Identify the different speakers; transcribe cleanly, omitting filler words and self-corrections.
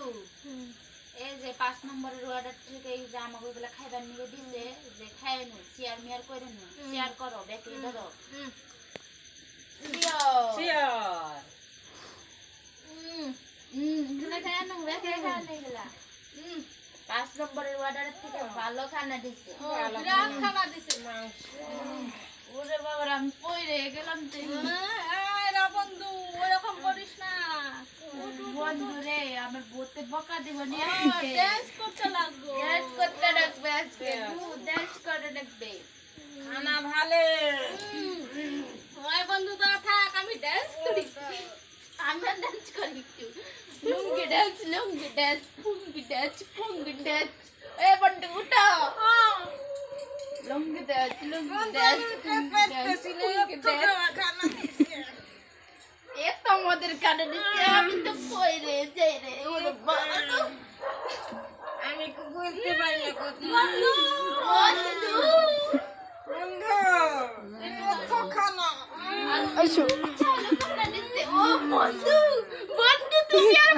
Speaker 1: বন্ধু এই যে 5 নম্বরের অর্ডার থেকে এই যে আমাকে ওগুলা খাইবার নিয়ে দিছে যে খায় নো শেয়ার মিয়ার করে নো শেয়ার করো ব্যাকে ধরো শেয়ার এগুলা খায় নো ব্যাকে খায় না এগুলা 5 নম্বরের অর্ডার থেকে ভালো খানা দিছে বিরাট খানা দিছে মাংস ওরে বাবা আমি পইরে গেলাম তো এরা বন্ধু ওরকম করিস না বন্ধু রে আমার বউতে বকা দিব নিয়ে ডান্স করতে লাগবো ডান্স করতে রাখবে আজকে ডান্স করে রাখবে খানা ভালো ওই বন্ধু তো থাক আমি ডান্স করি আমি ডান্স করি একটু লুঙ্গি ডান্স ফুঙ্গি ডান্স এ বন্ধু উঠো লুঙ্গি ডান্স এ তোমাদের কানে দিচ্ছে আমি তো কই রে যাই রে ওরে বাবা আমি কি বলতে পারি না কথা বন্ধু এটা খানা আইসো চালু করে দিচ্ছে ও বন্ধু তুমি আর